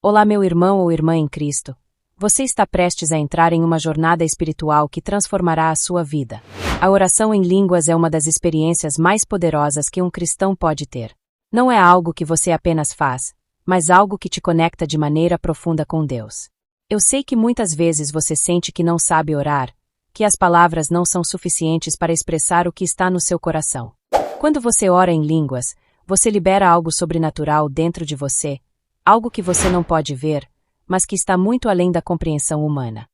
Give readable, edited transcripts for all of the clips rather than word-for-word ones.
Olá, meu irmão ou irmã em Cristo. Você está prestes a entrar em uma jornada espiritual que transformará a sua vida. A oração em línguas é uma das experiências mais poderosas que um cristão pode ter. Não é algo que você apenas faz, mas algo que te conecta de maneira profunda com Deus. Eu sei que muitas vezes você sente que não sabe orar, que as palavras não são suficientes para expressar o que está no seu coração. Quando você ora em línguas, você libera algo sobrenatural dentro de você, algo que você não pode ver, mas que está muito além da compreensão humana.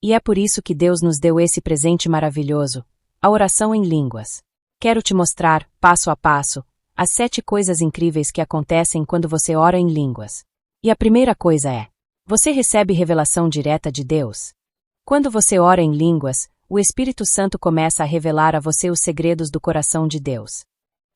E é por isso que Deus nos deu esse presente maravilhoso, a oração em línguas. Quero te mostrar, passo a passo, as 7 coisas incríveis que acontecem quando você ora em línguas. E a primeira coisa é: você recebe revelação direta de Deus. Quando você ora em línguas, o Espírito Santo começa a revelar a você os segredos do coração de Deus.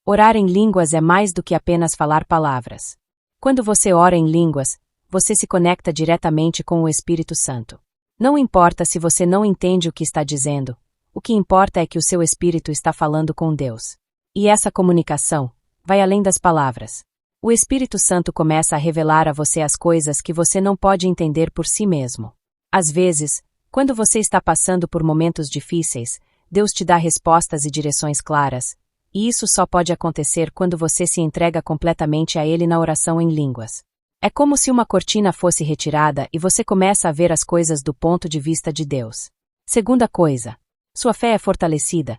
Orar em línguas é mais do que apenas falar palavras. Quando você ora em línguas, você se conecta diretamente com o Espírito Santo. Não importa se você não entende o que está dizendo, o que importa é que o seu espírito está falando com Deus. E essa comunicação vai além das palavras. O Espírito Santo começa a revelar a você as coisas que você não pode entender por si mesmo. Às vezes, quando você está passando por momentos difíceis, Deus te dá respostas e direções claras, e isso só pode acontecer quando você se entrega completamente a Ele na oração em línguas. É como se uma cortina fosse retirada e você começa a ver as coisas do ponto de vista de Deus. Segunda coisa: sua fé é fortalecida.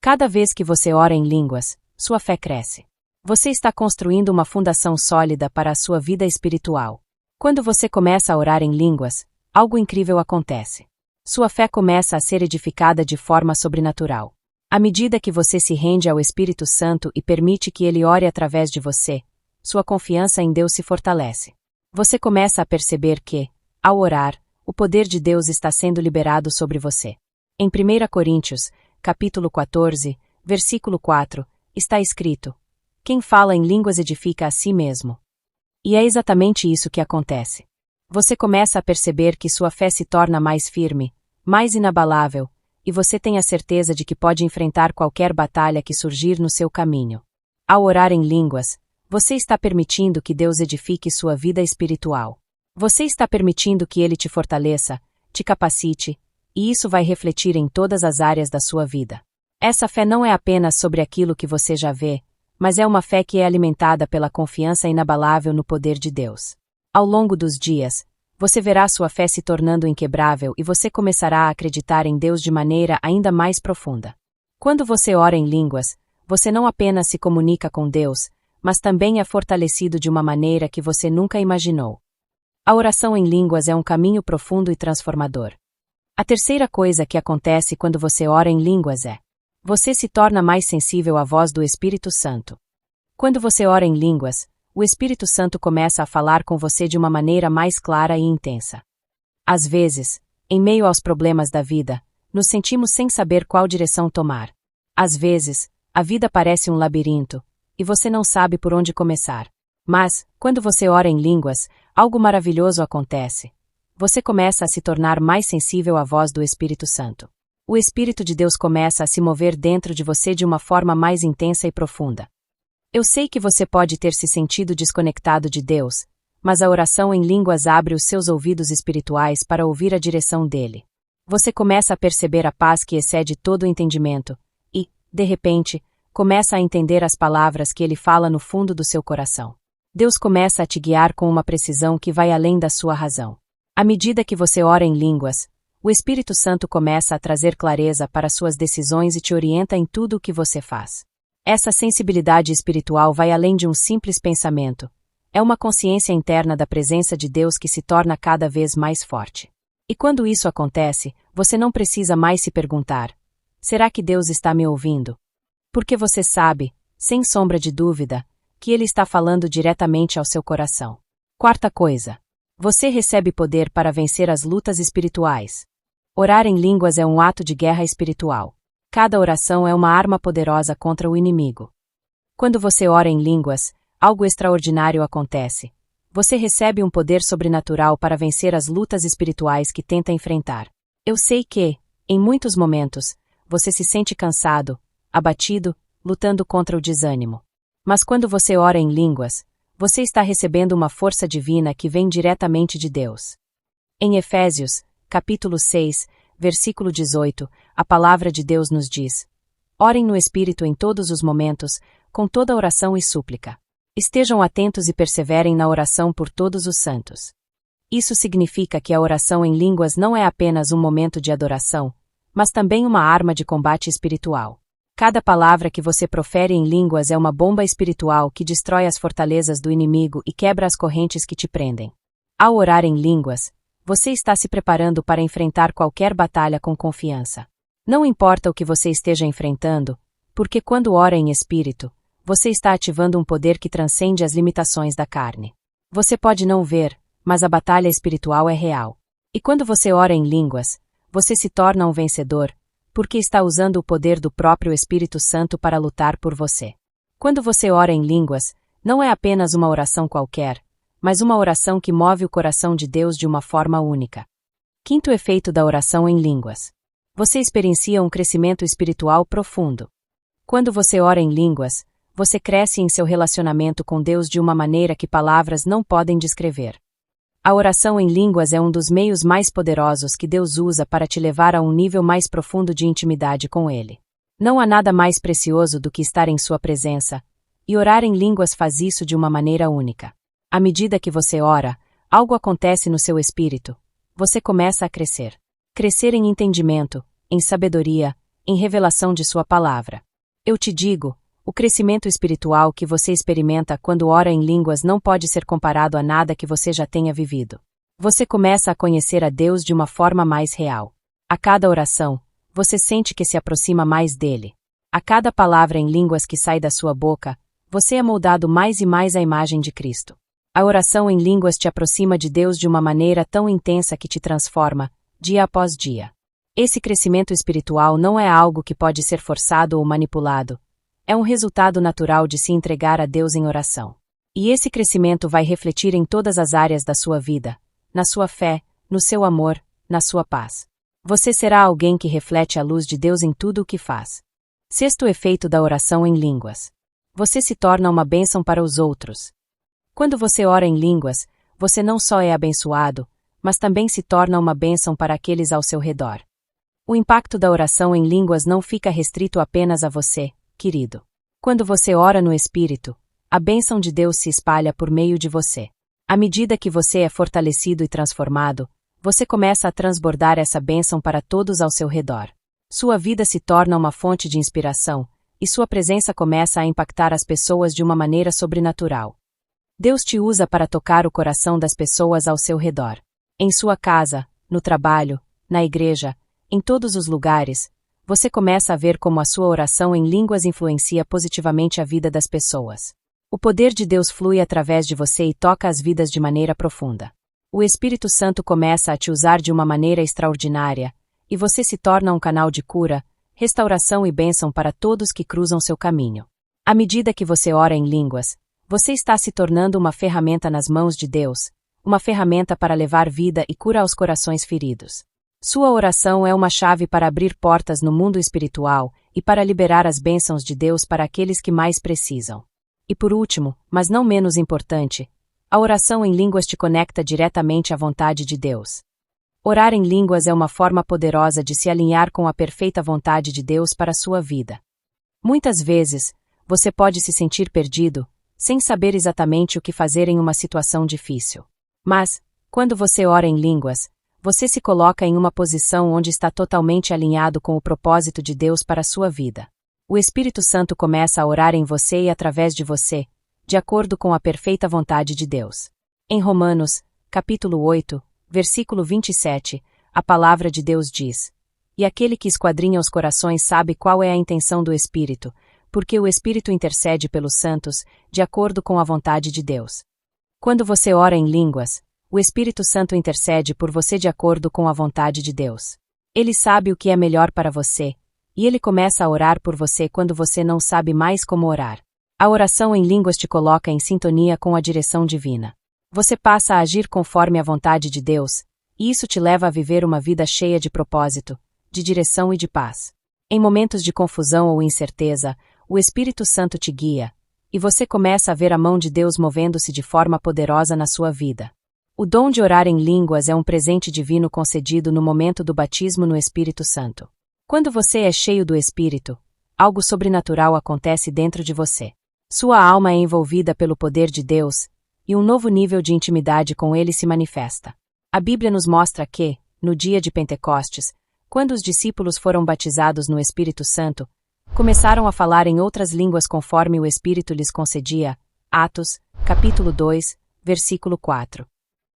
Cada vez que você ora em línguas, sua fé cresce. Você está construindo uma fundação sólida para a sua vida espiritual. Quando você começa a orar em línguas, algo incrível acontece. Sua fé começa a ser edificada de forma sobrenatural. À medida que você se rende ao Espírito Santo e permite que ele ore através de você, sua confiança em Deus se fortalece. Você começa a perceber que, ao orar, o poder de Deus está sendo liberado sobre você. Em 1 Coríntios, capítulo 14, versículo 4, está escrito: quem fala em línguas edifica a si mesmo. E é exatamente isso que acontece. Você começa a perceber que sua fé se torna mais firme, mais inabalável, e você tem a certeza de que pode enfrentar qualquer batalha que surgir no seu caminho. Ao orar em línguas, você está permitindo que Deus edifique sua vida espiritual. Você está permitindo que Ele te fortaleça, te capacite, e isso vai refletir em todas as áreas da sua vida. Essa fé não é apenas sobre aquilo que você já vê, mas é uma fé que é alimentada pela confiança inabalável no poder de Deus. Ao longo dos dias, você verá sua fé se tornando inquebrável e você começará a acreditar em Deus de maneira ainda mais profunda. Quando você ora em línguas, você não apenas se comunica com Deus, mas também é fortalecido de uma maneira que você nunca imaginou. A oração em línguas é um caminho profundo e transformador. A terceira coisa que acontece quando você ora em línguas é: você se torna mais sensível à voz do Espírito Santo. Quando você ora em línguas, o Espírito Santo começa a falar com você de uma maneira mais clara e intensa. Às vezes, em meio aos problemas da vida, nos sentimos sem saber qual direção tomar. Às vezes, a vida parece um labirinto, e você não sabe por onde começar. Mas, quando você ora em línguas, algo maravilhoso acontece. Você começa a se tornar mais sensível à voz do Espírito Santo. O Espírito de Deus começa a se mover dentro de você de uma forma mais intensa e profunda. Eu sei que você pode ter se sentido desconectado de Deus, mas a oração em línguas abre os seus ouvidos espirituais para ouvir a direção dele. Você começa a perceber a paz que excede todo o entendimento, e, de repente, começa a entender as palavras que ele fala no fundo do seu coração. Deus começa a te guiar com uma precisão que vai além da sua razão. À medida que você ora em línguas, o Espírito Santo começa a trazer clareza para suas decisões e te orienta em tudo o que você faz. Essa sensibilidade espiritual vai além de um simples pensamento. É uma consciência interna da presença de Deus que se torna cada vez mais forte. E quando isso acontece, você não precisa mais se perguntar: será que Deus está me ouvindo? Porque você sabe, sem sombra de dúvida, que Ele está falando diretamente ao seu coração. Quarta coisa: você recebe poder para vencer as lutas espirituais. Orar em línguas é um ato de guerra espiritual. Cada oração é uma arma poderosa contra o inimigo. Quando você ora em línguas, algo extraordinário acontece. Você recebe um poder sobrenatural para vencer as lutas espirituais que tenta enfrentar. Eu sei que, em muitos momentos, você se sente cansado, abatido, lutando contra o desânimo. Mas quando você ora em línguas, Você está recebendo uma força divina que vem diretamente de Deus. Em Efésios, capítulo 6, versículo 18, a palavra de Deus nos diz: orem no Espírito em todos os momentos, com toda oração e súplica. Estejam atentos e perseverem na oração por todos os santos. Isso significa que a oração em línguas não é apenas um momento de adoração, mas também uma arma de combate espiritual. Cada palavra que você profere em línguas é uma bomba espiritual que destrói as fortalezas do inimigo e quebra as correntes que te prendem. Ao orar em línguas, você está se preparando para enfrentar qualquer batalha com confiança. Não importa o que você esteja enfrentando, porque quando ora em espírito, você está ativando um poder que transcende as limitações da carne. Você pode não ver, mas a batalha espiritual é real. E quando você ora em línguas, você se torna um vencedor, porque está usando o poder do próprio Espírito Santo para lutar por você. Quando você ora em línguas, não é apenas uma oração qualquer, mas uma oração que move o coração de Deus de uma forma única. Quinto efeito da oração em línguas. Você experiencia um crescimento espiritual profundo. Quando você ora em línguas, você cresce em seu relacionamento com Deus de uma maneira que palavras não podem descrever. A oração em línguas é um dos meios mais poderosos que Deus usa para te levar a um nível mais profundo de intimidade com Ele. Não há nada mais precioso do que estar em sua presença, e orar em línguas faz isso de uma maneira única. À medida que você ora, algo acontece no seu espírito. Você começa a crescer. Crescer em entendimento, em sabedoria, em revelação de sua palavra. Eu te digo, o crescimento espiritual que você experimenta quando ora em línguas não pode ser comparado a nada que você já tenha vivido. Você começa a conhecer a Deus de uma forma mais real. A cada oração, você sente que se aproxima mais dele. A cada palavra em línguas que sai da sua boca, você é moldado mais e mais à imagem de Cristo. A oração em línguas te aproxima de Deus de uma maneira tão intensa que te transforma, dia após dia. Esse crescimento espiritual não é algo que pode ser forçado ou manipulado. É um resultado natural de se entregar a Deus em oração. E esse crescimento vai refletir em todas as áreas da sua vida, na sua fé, no seu amor, na sua paz. Você será alguém que reflete a luz de Deus em tudo o que faz. Sexto efeito da oração em línguas. Você se torna uma bênção para os outros. Quando você ora em línguas, você não só é abençoado, mas também se torna uma bênção para aqueles ao seu redor. O impacto da oração em línguas não fica restrito apenas a você, querido. Quando você ora no Espírito, a bênção de Deus se espalha por meio de você. À medida que você é fortalecido e transformado, você começa a transbordar essa bênção para todos ao seu redor. Sua vida se torna uma fonte de inspiração, e sua presença começa a impactar as pessoas de uma maneira sobrenatural. Deus te usa para tocar o coração das pessoas ao seu redor. Em sua casa, no trabalho, na igreja, em todos os lugares, você começa a ver como a sua oração em línguas influencia positivamente a vida das pessoas. O poder de Deus flui através de você e toca as vidas de maneira profunda. O Espírito Santo começa a te usar de uma maneira extraordinária, e você se torna um canal de cura, restauração e bênção para todos que cruzam seu caminho. À medida que você ora em línguas, você está se tornando uma ferramenta nas mãos de Deus, uma ferramenta para levar vida e cura aos corações feridos. Sua oração é uma chave para abrir portas no mundo espiritual e para liberar as bênçãos de Deus para aqueles que mais precisam. E por último, mas não menos importante, a oração em línguas te conecta diretamente à vontade de Deus. Orar em línguas é uma forma poderosa de se alinhar com a perfeita vontade de Deus para a sua vida. Muitas vezes, você pode se sentir perdido, sem saber exatamente o que fazer em uma situação difícil. Mas, quando você ora em línguas, você se coloca em uma posição onde está totalmente alinhado com o propósito de Deus para a sua vida. O Espírito Santo começa a orar em você e através de você, de acordo com a perfeita vontade de Deus. Em Romanos, capítulo 8, versículo 27, a palavra de Deus diz: E aquele que esquadrinha os corações sabe qual é a intenção do Espírito, porque o Espírito intercede pelos santos, de acordo com a vontade de Deus. Quando você ora em línguas, o Espírito Santo intercede por você de acordo com a vontade de Deus. Ele sabe o que é melhor para você, e ele começa a orar por você quando você não sabe mais como orar. A oração em línguas te coloca em sintonia com a direção divina. Você passa a agir conforme a vontade de Deus, e isso te leva a viver uma vida cheia de propósito, de direção e de paz. Em momentos de confusão ou incerteza, o Espírito Santo te guia, e você começa a ver a mão de Deus movendo-se de forma poderosa na sua vida. O dom de orar em línguas é um presente divino concedido no momento do batismo no Espírito Santo. Quando você é cheio do Espírito, algo sobrenatural acontece dentro de você. Sua alma é envolvida pelo poder de Deus, e um novo nível de intimidade com Ele se manifesta. A Bíblia nos mostra que, no dia de Pentecostes, quando os discípulos foram batizados no Espírito Santo, começaram a falar em outras línguas conforme o Espírito lhes concedia. Atos, capítulo 2, versículo 4.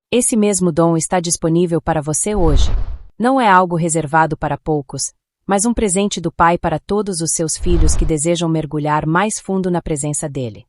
Esse mesmo dom está disponível para você hoje. Não é algo reservado para poucos, mas um presente do Pai para todos os seus filhos que desejam mergulhar mais fundo na presença dele.